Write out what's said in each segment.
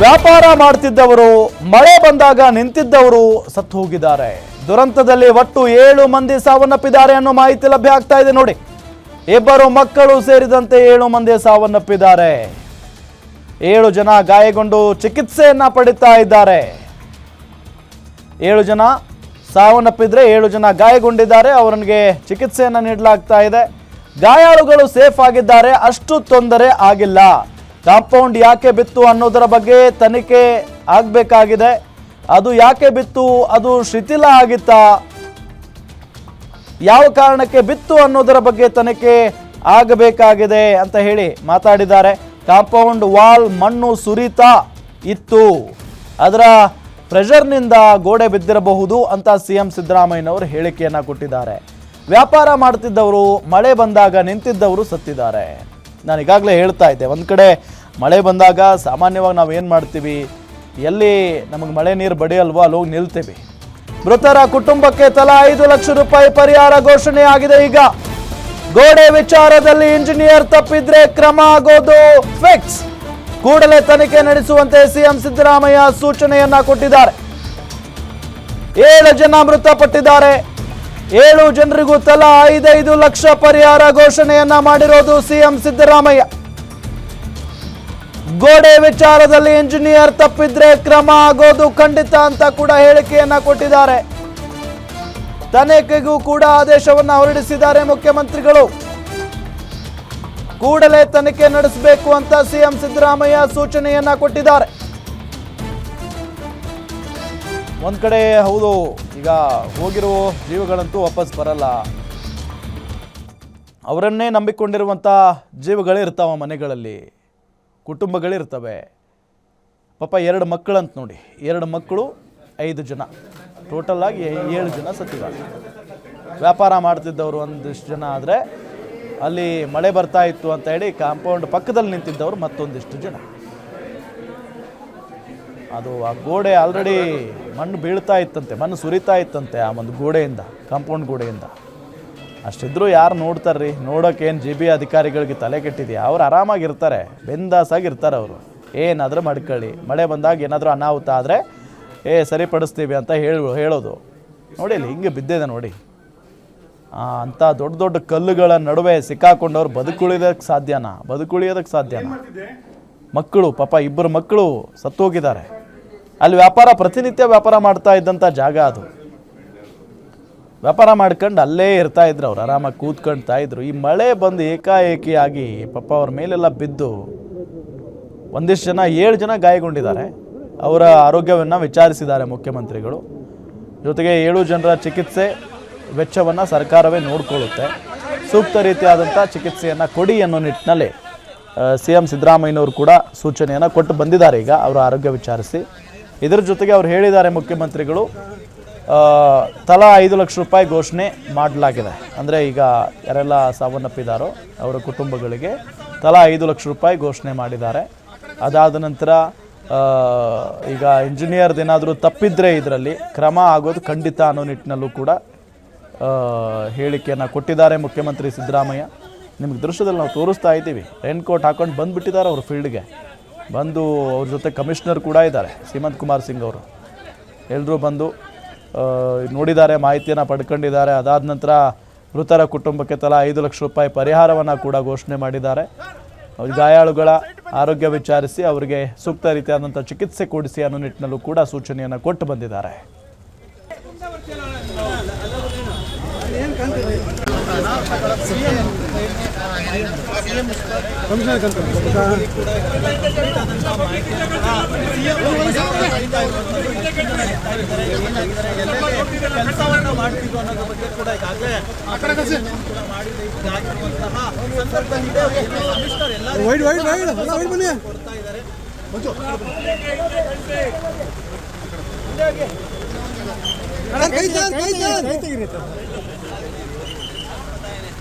ವ್ಯಾಪಾರ ಮಾಡ್ತಿದ್ದವರು ಮಳೆ ಬಂದಾಗ ನಿಂತಿದ್ದವರು ಸತ್ತು ಹೋಗಿದ್ದಾರೆ. ದುರಂತದಲ್ಲಿ ಒಟ್ಟು 7 ಮಂದಿ ಸಾವನ್ನಪ್ಪಿದ್ದಾರೆ ಅನ್ನೋ ಮಾಹಿತಿ ಲಭ್ಯ ಆಗ್ತಾ ಇದೆ. ನೋಡಿ, 2 ಮಕ್ಕಳು ಸೇರಿದಂತೆ 7 ಮಂದಿ ಸಾವನ್ನಪ್ಪಿದ್ದಾರೆ. 7 ಜನ ಗಾಯಗೊಂಡು ಚಿಕಿತ್ಸೆಯನ್ನ ಪಡಿತಾ ಇದ್ದಾರೆ. 7 ಜನ ಸಾವನ್ನಪ್ಪಿದ್ರೆ 7 ಜನ ಗಾಯಗೊಂಡಿದ್ದಾರೆ. ಅವರಿಗೆ ಚಿಕಿತ್ಸೆಯನ್ನ ನೀಡಲಾಗ್ತಾ ಇದೆ. ಗಾಯಾಳುಗಳು ಸೇಫ್ ಆಗಿದ್ದಾರೆ, ಅಷ್ಟು ತೊಂದರೆ ಆಗಿಲ್ಲ. ಕಾಂಪೌಂಡ್ ಯಾಕೆ ಬಿತ್ತು ಅನ್ನೋದರ ಬಗ್ಗೆ ತನಿಖೆ ಆಗಬೇಕಾಗಿದೆ. ಅದು ಯಾಕೆ ಬಿತ್ತು, ಅದು ಶಿಥಿಲ ಆಗಿತ್ತಾ, ಯಾವ ಕಾರಣಕ್ಕೆ ಬಿತ್ತು ಅನ್ನೋದರ ಬಗ್ಗೆ ತನಿಖೆ ಆಗಬೇಕಾಗಿದೆ ಅಂತ ಹೇಳಿ ಮಾತಾಡಿದ್ದಾರೆ. ಕಾಂಪೌಂಡ್ ವಾಲ್ ಮಣ್ಣು ಸುರಿತಾ ಇತ್ತು, ಅದರ ಪ್ರೆಷರ್ನಿಂದ ಗೋಡೆ ಬಿದ್ದಿರಬಹುದು ಅಂತ ಸಿಎಂ ಸಿದ್ದರಾಮಯ್ಯನವರು ಹೇಳಿಕೆಯನ್ನ ಕೊಟ್ಟಿದ್ದಾರೆ. ವ್ಯಾಪಾರ ಮಾಡ್ತಿದ್ದವರು ಮಳೆ ಬಂದಾಗ ನಿಂತಿದ್ದವರು ಸತ್ತಿದ್ದಾರೆ. ನಾನು ಈಗಾಗಲೇ ಹೇಳ್ತಾ ಇದ್ದೆ, ಒಂದು ಕಡೆ ಮಳೆ ಬಂದಾಗ ಸಾಮಾನ್ಯವಾಗಿ ನಾವು ಏನು ಮಾಡ್ತೀವಿ, ಎಲ್ಲಿ ನಮಗೆ ಮಳೆ ನೀರು ಬಡಿಯಲ್ವೋ ಅಲ್ಲಿ ಹೋಗಿ ನಿಲ್ತೀವಿ. ಮೃತರ ಕುಟುಂಬಕ್ಕೆ ತಲಾ 5 ಲಕ್ಷ ರೂಪಾಯಿ ಪರಿಹಾರ ಘೋಷಣೆ ಆಗಿದೆ. ಈಗ ಗೋಡೆ ವಿಚಾರದಲ್ಲಿ ಇಂಜಿನಿಯರ್ ತಪ್ಪಿದ್ರೆ ಕ್ರಮ ಆಗೋದು ಫಿಕ್ಸ್. ಕೂಡಲೇ ತನಿಖೆ ನಡೆಸುವಂತೆ ಸಿಎಂ ಸಿದ್ದರಾಮಯ್ಯ ಸೂಚನೆಯನ್ನ ಕೊಟ್ಟಿದ್ದಾರೆ. 7 ಜನ ಮೃತಪಟ್ಟಿದ್ದಾರೆ. 7 ಜನರಿಗೂ ತಲಾ 5 ಲಕ್ಷ ಪರಿಹಾರ ಘೋಷಣೆಯನ್ನ ಮಾಡಿರೋದು ಸಿಎಂ ಸಿದ್ದರಾಮಯ್ಯ. ಗೋಡೆ ವಿಚಾರದಲ್ಲಿ ಇಂಜಿನಿಯರ್ ತಪ್ಪಿದ್ರೆ ಕ್ರಮ ಆಗೋದು ಖಂಡಿತ ಅಂತ ಕೂಡ ಹೇಳಿಕೆಯನ್ನ ಕೊಟ್ಟಿದ್ದಾರೆ. ತನಿಖೆಗೂ ಕೂಡ ಆದೇಶವನ್ನ ಹೊರಡಿಸಿದ್ದಾರೆ ಮುಖ್ಯಮಂತ್ರಿಗಳು. ಕೂಡಲೇ ತನಿಖೆ ನಡೆಸಬೇಕು ಅಂತ ಸಿಎಂ ಸಿದ್ದರಾಮಯ್ಯ ಸೂಚನೆಯನ್ನ ಕೊಟ್ಟಿದ್ದಾರೆ. ಒಂದ್ ಕಡೆ ಹೌದು, ಈಗ ಹೋಗಿರುವ ಜೀವಗಳಂತೂ ವಾಪಸ್ ಬರಲ್ಲ. ಅವರನ್ನೇ ನಂಬಿಕೊಂಡಿರುವಂಥ ಜೀವಗಳಿರ್ತಾವ, ಮನೆಗಳಲ್ಲಿ ಕುಟುಂಬಗಳಿರ್ತವೆ. ಪಾಪ 2 ಮಕ್ಕಳಂತ ನೋಡಿ, 2 ಮಕ್ಕಳು 5 ಜನ, ಟೋಟಲ್ ಆಗಿ 7 ಜನ ಸತ್ತಿದ್ದಾರೆ. ವ್ಯಾಪಾರ ಮಾಡ್ತಿದ್ದವರು ಒಂದಿಷ್ಟು ಜನ ಆದರೆ ಅಲ್ಲಿ ಮಳೆ ಬರ್ತಾ ಇತ್ತು ಅಂತ ಹೇಳಿ ಕಾಂಪೌಂಡ್ ಪಕ್ಕದಲ್ಲಿ ನಿಂತಿದ್ದವರು ಮತ್ತೊಂದಿಷ್ಟು ಜನ. ಅದು ಆ ಗೋಡೆ ಆಲ್ರೆಡಿ ಮಣ್ಣು ಬೀಳ್ತಾ ಇತ್ತಂತೆ, ಮಣ್ಣು ಸುರಿತಾ ಇತ್ತಂತೆ ಆ ಒಂದು ಗೋಡೆಯಿಂದ, ಕಾಂಪೌಂಡ್ ಗೋಡೆಯಿಂದ. ಅಷ್ಟಿದ್ರೂ ಯಾರು ನೋಡ್ತಾರ್ರಿ? ನೋಡೋಕ್ಕೇನು GB ಅಧಿಕಾರಿಗಳಿಗೆ ತಲೆ ಕೆಟ್ಟಿದೆಯಾ? ಅವ್ರು ಆರಾಮಾಗಿರ್ತಾರೆ, ಬೆಂದಾಸಾಗಿರ್ತಾರೆ. ಅವರು ಏನಾದರೂ ಮಾಡ್ಕೊಳ್ಳಿ, ಮಳೆ ಬಂದಾಗ ಏನಾದರೂ ಅನಾಹುತ ಆದರೆ ಸರಿಪಡಿಸ್ತೀವಿ ಅಂತ ಹೇಳೋದು. ನೋಡಿ ಅಲ್ಲಿ ಹಿಂಗೆ ಬಿದ್ದಿದೆ ನೋಡಿ. ಅಂಥ ದೊಡ್ಡ ದೊಡ್ಡ ಕಲ್ಲುಗಳ ನಡುವೆ ಸಿಕ್ಕಾಕೊಂಡವ್ರು ಬದುಕುಳಿಯೋದಕ್ಕೆ ಸಾಧ್ಯನಾ? ಮಕ್ಕಳು ಪಾಪ 2 ಮಕ್ಕಳು ಸತ್ತೋಗಿದ್ದಾರೆ. ಅಲ್ಲಿ ಪ್ರತಿನಿತ್ಯ ವ್ಯಾಪಾರ ಮಾಡ್ತಾ ಇದ್ದಂಥ ಜಾಗ ಅದು. ವ್ಯಾಪಾರ ಮಾಡ್ಕೊಂಡು ಅಲ್ಲೇ ಇರ್ತಾ ಇದ್ರು, ಅವ್ರು ಆರಾಮಾಗಿ ಕೂತ್ಕೊಳ್ತಾ ಇದ್ರು. ಈ ಮಳೆ ಬಂದು ಏಕಾಏಕಿಯಾಗಿ ಪಾಪ ಅವ್ರ ಮೇಲೆಲ್ಲ ಬಿದ್ದು ಒಂದಿಷ್ಟು ಜನ 7 ಜನ ಗಾಯಗೊಂಡಿದ್ದಾರೆ. ಅವರ ಆರೋಗ್ಯವನ್ನು ವಿಚಾರಿಸಿದ್ದಾರೆ ಮುಖ್ಯಮಂತ್ರಿಗಳು. ಜೊತೆಗೆ 7 ಜನರ ಚಿಕಿತ್ಸೆ ವೆಚ್ಚವನ್ನು ಸರ್ಕಾರವೇ ನೋಡಿಕೊಳ್ಳುತ್ತೆ. ಸೂಕ್ತ ರೀತಿಯಾದಂಥ ಚಿಕಿತ್ಸೆಯನ್ನು ಕೊಡಿ ಅನ್ನೋ ನಿಟ್ಟಿನಲ್ಲಿ ಸಿಎಂ ಸಿದ್ದರಾಮಯ್ಯನವರು ಕೂಡ ಸೂಚನೆಯನ್ನು ಕೊಟ್ಟು ಬಂದಿದ್ದಾರೆ. ಈಗ ಅವರ ಆರೋಗ್ಯ ವಿಚಾರಿಸಿ ಇದರ ಜೊತೆಗೆ ಅವ್ರು ಹೇಳಿದ್ದಾರೆ ಮುಖ್ಯಮಂತ್ರಿಗಳು, ತಲಾ 5 ಲಕ್ಷ ರೂಪಾಯಿ ಘೋಷಣೆ ಮಾಡಲಾಗಿದೆ. ಅಂದರೆ ಈಗ ಯಾರೆಲ್ಲ ಸಾವನ್ನಪ್ಪಿದ್ದಾರೋ ಅವರ ಕುಟುಂಬಗಳಿಗೆ ತಲಾ 5 ಲಕ್ಷ ರೂಪಾಯಿ ಘೋಷಣೆ ಮಾಡಿದ್ದಾರೆ. ಅದಾದ ನಂತರ ಈಗ ಇಂಜಿನಿಯರ್ದೇನಾದರೂ ತಪ್ಪಿದ್ರೆ ಇದರಲ್ಲಿ ಕ್ರಮ ಆಗೋದು ಖಂಡಿತ ಅನ್ನೋ ನಿಟ್ಟಿನಲ್ಲೂ ಕೂಡ ಹೇಳಿಕೆಯನ್ನು ಕೊಟ್ಟಿದ್ದಾರೆ ಮುಖ್ಯಮಂತ್ರಿ ಸಿದ್ದರಾಮಯ್ಯ. ನಿಮಗೆ ದೃಶ್ಯದಲ್ಲಿ ನಾವು ತೋರಿಸ್ತಾ ಇದ್ದೀವಿ, ರೈನ್ ಕೋಟ್ ಹಾಕೊಂಡು ಬಂದುಬಿಟ್ಟಿದ್ದಾರೆ ಅವರು ಫೀಲ್ಡ್ಗೆ. ಬಂದು ಅವ್ರ ಜೊತೆ ಕಮಿಷನರ್ ಕೂಡ ಇದ್ದಾರೆ, ಸೀಮಂತ್ ಕುಮಾರ್ ಸಿಂಗ್ ಅವರು. ಎಲ್ಲರೂ ಬಂದು ನೋಡಿದ್ದಾರೆ, ಮಾಹಿತಿಯನ್ನು ಪಡ್ಕೊಂಡಿದ್ದಾರೆ. ಅದಾದ ನಂತರ ಮೃತರ ಕುಟುಂಬಕ್ಕೆ ತಲಾ 5 ಲಕ್ಷ ರೂಪಾಯಿ ಪರಿಹಾರವನ್ನು ಕೂಡ ಘೋಷಣೆ ಮಾಡಿದ್ದಾರೆ. ಗಾಯಾಳುಗಳ ಆರೋಗ್ಯ ವಿಚಾರಿಸಿ ಅವರಿಗೆ ಸೂಕ್ತ ರೀತಿಯಾದಂಥ ಚಿಕಿತ್ಸೆ ಕೊಡಿಸಿ ಅನ್ನೋ ನಿಟ್ಟಿನಲ್ಲೂ ಕೂಡ ಸೂಚನೆಯನ್ನು ಕೊಟ್ಟು ಬಂದಿದ್ದಾರೆ. ಕಮಿಷನರ್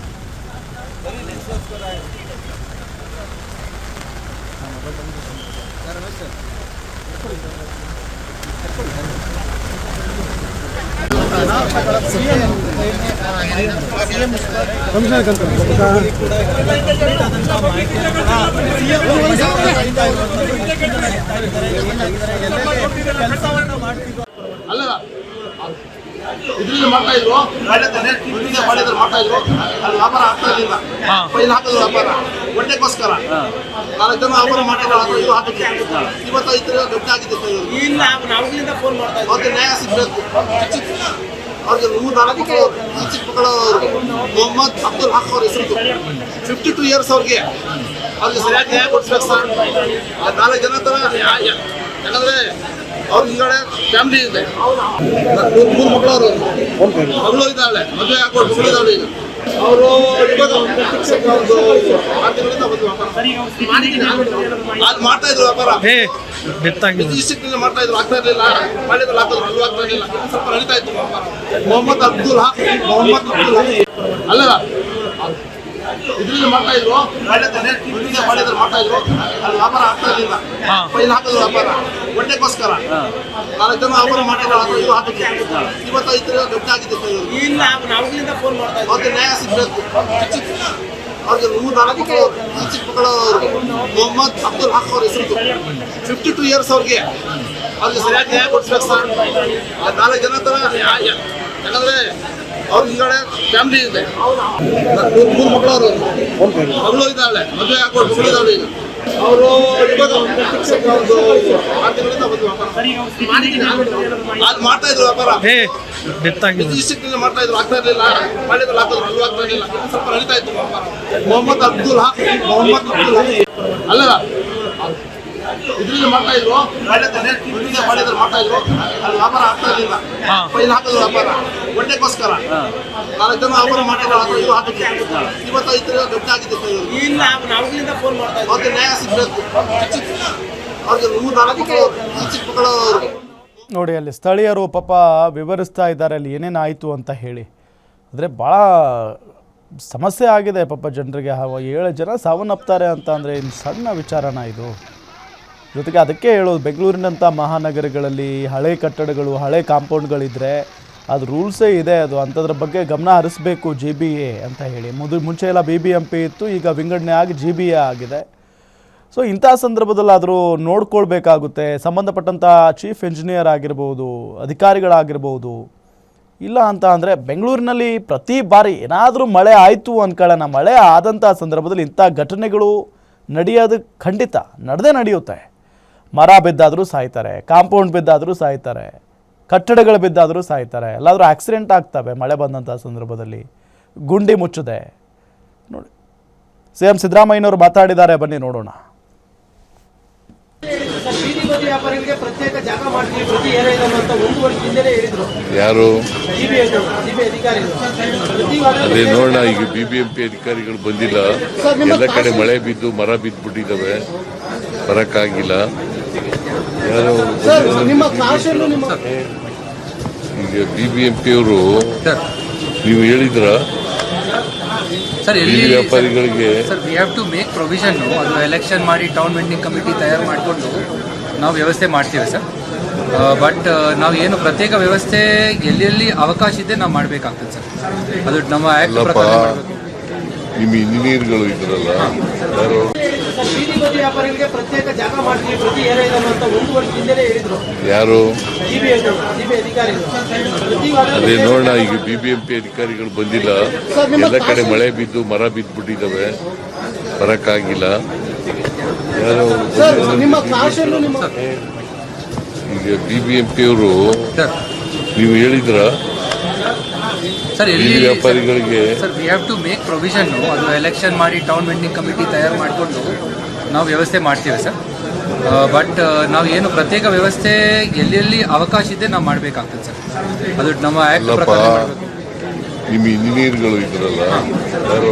ಇದರಿಂದ ಮಾಡ್ತಾ ಇದ್ರು ಮಾಡಿದ್ರು ಮಾಡ್ತಾ ಇದ್ರು ಅಲ್ಲಿ ವ್ಯಾಪಾರ ಆಗ್ತಾ ಇರಲಿಲ್ಲ. ಫೈಲ್ ಹಾಕಿದ್ರು ವ್ಯಾಪಾರ ಹೊಟ್ಟೆಗೋಸ್ಕರ 4 ಜನ ವ್ಯಾಪಾರ ಮಾಡಿದ್ರು. ಇದು ಹಾಕಿದ್ರು 25 ದೊಡ್ಡ ಆಗಿದೆ. ಅವ್ರಿಗೆ ನ್ಯಾಯ ಸಿಗಬೇಕು. ಅವ್ರಿಗೆ 3-4 ಮಕ್ಕಳು ಚಿಕ್ಕ ಮಕ್ಕಳು ಮೊಹಮ್ಮದ್ ಅಬ್ದುಲ್ ಹಕ್ ಅವ್ರ ಹೆಸರು 52 ಇಯರ್ಸ್ ಅವ್ರಿಗೆ ಸರಿಯಾಗಿ ನ್ಯಾಯ ಕೊಡಿಸ್ಬೇಕು ಸರ್. 4 ಜನ ತರ ಯಾಕಂದ್ರೆ ಅವ್ರ ಹಿಂಗಡೆ ಫ್ಯಾಮಿಲಿ ಇದೆ. 3 ಮಕ್ಕಳು ಅವರು ಮಗಳು ಇದ್ದಾಳೆ, ಮದುವೆ ಹಾಕೊಂಡು ಮಗಳು ಇದ್ದಾಳೆ. ಈಗ ಅವರು 6 ತಿಂಗಳಿಂದ ಅದು ಮಾಡ್ತಾ ಇದ್ರು ವ್ಯಾಪಾರ. ಡಿಸ್ಟ್ರಿಕ್ಟ್ ಮಾಡ್ತಾ ಇದ್ರು, ಆಗ್ತಾ ಇರಲಿಲ್ಲ. ಮಾಡಿದ್ರು ಹಾಕಿದ್ರು, ಅಲ್ಲೂ ಆಗ್ತಾ ಇರಲಿಲ್ಲ. ಸ್ವಲ್ಪ ನಡೀತಾ ಇತ್ತು ವ್ಯಾಪಾರ. ಮೊಹಮ್ಮದ್ ಅಬ್ದುಲ್ ಹಕ್ ಅಲ್ಲ ಇದರಿಂದ ಮಾಡ್ತಾ ಇದ್ರು ಮಾಡಿದ್ರು ಮಾಡ್ತಾ ಇದ್ರು ಅಲ್ಲಿ ವ್ಯಾಪಾರ ಆಗ್ತಾ ಇರಲಿಲ್ಲ. ಫೈಲ್ ಹಾಕಿದ್ರು ವ್ಯಾಪಾರ ಹೊಟ್ಟೆಗೋಸ್ಕರ 4 ಜನ ವ್ಯಾಪಾರ ಮಾಡಿದ್ರು. ಇದು ಹಾಕಿದ್ರು 25 ದೊಡ್ಡ ಆಗಿದೆ. ಅವ್ರಿಗೆ ನ್ಯಾಯ ಸಿಗಬೇಕು. ಅವ್ರಿಗೆ 3-4 ಮಕ್ಕಳು ಚಿಕ್ಕ ಮಕ್ಕಳು ಮೊಹಮ್ಮದ್ ಅಬ್ದುಲ್ ಹಕ್ ಅವ್ರ ಹೆಸರು 52 ಇಯರ್ಸ್ ಅವ್ರಿಗೆ ಸರಿಯಾಗಿ ನ್ಯಾಯ ಕೊಡಿಸ್ಬೇಕು ಸರ್. 4 ಜನ ತರ ಯಾಕಂದ್ರೆ ಅವ್ರ ಹಿಂಗಡೆ ಫ್ಯಾಮಿಲಿ ಇದೆ. 3 ಮಕ್ಕಳು ಅವರು ಮಗಳು ಇದ್ದಾಳೆ, ಮದುವೆ ಹಾಕೊಂಡು ಮಗಳು ಇದ್ದಾಳೆ. ಈಗ ಅವರು 6 ತಿಂಗಳಿಂದ ಅದು ಮಾಡ್ತಾ ಇದ್ರು ವ್ಯಾಪಾರ. ಡಿಸ್ಟ್ರಿಕ್ಟ್ ಮಾಡ್ತಾ ಇದ್ರು, ಆಗ್ತಾ ಇರಲಿಲ್ಲ. ಮಾಡಿದ್ರು ಹಾಕಿದ್ರು, ಅಲ್ಲೂ ಆಗ್ತಾ ಇರಲಿಲ್ಲ. ಸ್ವಲ್ಪ ನಡೀತಾ ಇತ್ತು ವ್ಯಾಪಾರ. ಮೊಹಮ್ಮದ್ ಅಬ್ದುಲ್ ಹಕ್ ಅಲ್ಲ ಇದರಿಂದ ಮಾಡ್ತಾ ಇದ್ರು ಮಾಡಿದ್ರು ಮಾಡ್ತಾ ಇದ್ರು ಅಲ್ಲಿ ವ್ಯಾಪಾರ ಆಗ್ತಾ ಇರಲಿಲ್ಲ. ಫೈಲ್ ಹಾಕಿದ್ರು ವ್ಯಾಪಾರ ಹೊಟ್ಟೆಗೋಸ್ಕರ 4 ಜನ ವ್ಯಾಪಾರ ಮಾಡಿದ್ರು. ಇದು ಹಾಕಿದ್ರು 25 ದೊಡ್ಡ ಆಗಿದೆ. ಅವ್ರಿಗೆ ನ್ಯಾಯ ಸಿಗಬೇಕು. ಅವ್ರಿಗೆ 3-4 ಮಕ್ಕಳು ಚಿಕ್ಕ ಮಕ್ಕಳು. ನೋಡಿ ಅಲ್ಲಿ ಸ್ಥಳೀಯರು ಪಾಪ ವಿವರಿಸ್ತಾ ಇದ್ದಾರೆ ಅಲ್ಲಿ ಏನೇನಾಯಿತು ಅಂತ ಹೇಳಿ. ಅಂದರೆ ಭಾಳ ಸಮಸ್ಯೆ ಆಗಿದೆ ಪಾಪ ಜನರಿಗೆ. 7 ಜನ ಸಾವನ್ನಪ್ತಾರೆ ಅಂತ ಅಂದರೆ ಇನ್ನು ಸಣ್ಣ ವಿಚಾರನ ಇದು. ಜೊತೆಗೆ ಅದಕ್ಕೆ ಹೇಳೋದು, ಬೆಂಗಳೂರಿನಂಥ ಮಹಾನಗರಗಳಲ್ಲಿ ಹಳೆ ಕಟ್ಟಡಗಳು, ಹಳೆ ಕಾಂಪೌಂಡ್ಗಳಿದ್ದರೆ ಅದು ರೂಲ್ಸೇ ಇದೆ. ಅದು ಅಂಥದ್ರ ಬಗ್ಗೆ ಗಮನ ಹರಿಸಬೇಕು GBA ಅಂತ ಹೇಳಿ. ಮುಂಚೆ ಎಲ್ಲ BBMP ಇತ್ತು, ಈಗ ವಿಂಗಡಣೆ ಆಗಿ GBA ಆಗಿದೆ. ಸೊ ಇಂಥ ಸಂದರ್ಭದಲ್ಲಾದರೂ ನೋಡ್ಕೊಳ್ಬೇಕಾಗುತ್ತೆ. ಸಂಬಂಧಪಟ್ಟಂಥ ಚೀಫ್ ಇಂಜಿನಿಯರ್ ಆಗಿರ್ಬೋದು, ಅಧಿಕಾರಿಗಳಾಗಿರ್ಬೋದು. ಇಲ್ಲ ಅಂತ ಅಂದರೆ ಬೆಂಗಳೂರಿನಲ್ಲಿ ಪ್ರತಿ ಬಾರಿ ಏನಾದರೂ ಮಳೆ ಆಯಿತು ಅಂದ್ಕೊಳ್ಳೋಣ, ಮಳೆ ಆದಂಥ ಸಂದರ್ಭದಲ್ಲಿ ಇಂಥ ಘಟನೆಗಳು ನಡೆಯೋದು ಖಂಡಿತ ನಡೆಯುತ್ತೆ. ಮರ ಬಿದ್ದಾದರೂ ಸಾಯ್ತಾರೆ, ಕಾಂಪೌಂಡ್ ಬಿದ್ದಾದರೂ ಸಾಯ್ತಾರೆ, ಕಟ್ಟಡಗಳು ಬಿದ್ದಾದರೂ ಸಾಯ್ತಾರೆ, ಎಲ್ಲಾದರೂ ಆಕ್ಸಿಡೆಂಟ್ ಆಗ್ತವೆ ಮಳೆ ಬಂದಂಥ ಸಂದರ್ಭದಲ್ಲಿ, ಗುಂಡಿ ಮುಚ್ಚದೆ. ನೋಡಿ CM ಸಿದ್ದರಾಮಯ್ಯನವರು ಮಾತಾಡಿದ್ದಾರೆ, ಬನ್ನಿ ನೋಡೋಣ. ಯಾರು ಅದೇ ನೋಡೋಣ. ಈಗ BBMP ಅಧಿಕಾರಿಗಳು ಬಂದಿಲ್ಲ. ಎಲ್ಲ ಕಡೆ ಮಳೆ ಬಿದ್ದು ಮರ ಬಿದ್ದುಬಿಟ್ಟಿದ್ದಾವೆ, ಬರಕ್ಕಾಗಿಲ್ಲ. ಈಗ BBMP ಅವರು ನೀವು ಹೇಳಿದ್ರ ಸರ್ ಬೀದಿ ವ್ಯಾಪಾರಿಗಳಿಗೆ sir we have to make provision. ಅದು ಎಲೆಕ್ಷನ್ ಮಾಡಿ ಟೌನ್ ವೆಂಡಿಂಗ್ ಕಮಿಟಿ ತಯಾರು ಮಾಡಿಕೊಂಡು ನಾವು ವ್ಯವಸ್ಥೆ ಮಾಡ್ತೀವಿ ಸರ್. ಬಟ್ ನಾವು ಏನು ಪ್ರತ್ಯೇಕ ವ್ಯವಸ್ಥೆ ಎಲ್ಲೆಲ್ಲಿ ಅವಕಾಶ ಇದೆ ನಾವು ಮಾಡಬೇಕಾಗ್ತದೆ ಸರ್. ಅದು ನಮ್ಮ ಆ್ಯಕ್ಟ್ ಪ್ರಕಾರ ಮಾಡಬೇಕು. ನಿಮ್ಮ ಇಂಜಿನಿಯರ್ಗಳು ಇದ್ರಲ್ಲ ಯಾರು ಯಾರು ಅದೇ ನೋಡೋಣ. ಈಗ BBMP ಅಧಿಕಾರಿಗಳು ಬಂದಿಲ್ಲ. ಎಲ್ಲ ಕಡೆ ಮಳೆ ಬಿದ್ದು ಮರ ಬಿದ್ದುಬಿಟ್ಟಿದ್ದಾವೆ, ಬರಕ್ಕಾಗಿಲ್ಲ. ಈಗ BBMP ಅವರು ನೀವು ಹೇಳಿದ್ರ ಸರ್ ಬೀದಿ ವ್ಯಾಪಾರಿಗಳಿಗೆ sir we have to make provision. ಅದು ಎಲೆಕ್ಷನ್ ಮಾಡಿ ಟೌನ್ ವೆಂಡಿಂಗ್ ಕಮಿಟಿ ತಯಾರು ಮಾಡಿಕೊಂಡು ನಾವು ವ್ಯವಸ್ಥೆ ಮಾಡ್ತೀವಿ ಸರ್. ಬಟ್ ನಾವು ಏನು ಪ್ರತ್ಯೇಕ ವ್ಯವಸ್ಥೆ ಎಲ್ಲೆಲ್ಲಿ ಅವಕಾಶ ಇದೆ ನಾವು ಮಾಡಬೇಕಾಗ್ತದೆ ಸರ್. ಅದು ನಮ್ಮ ಆ್ಯಕ್ಟ್ ಪ್ರಕಾರ ಮಾಡಬೇಕು. ನಿಮ್ಮ ಇಂಜಿನಿಯರ್ಗಳು ಇದ್ರಲ್ಲ ಯಾರು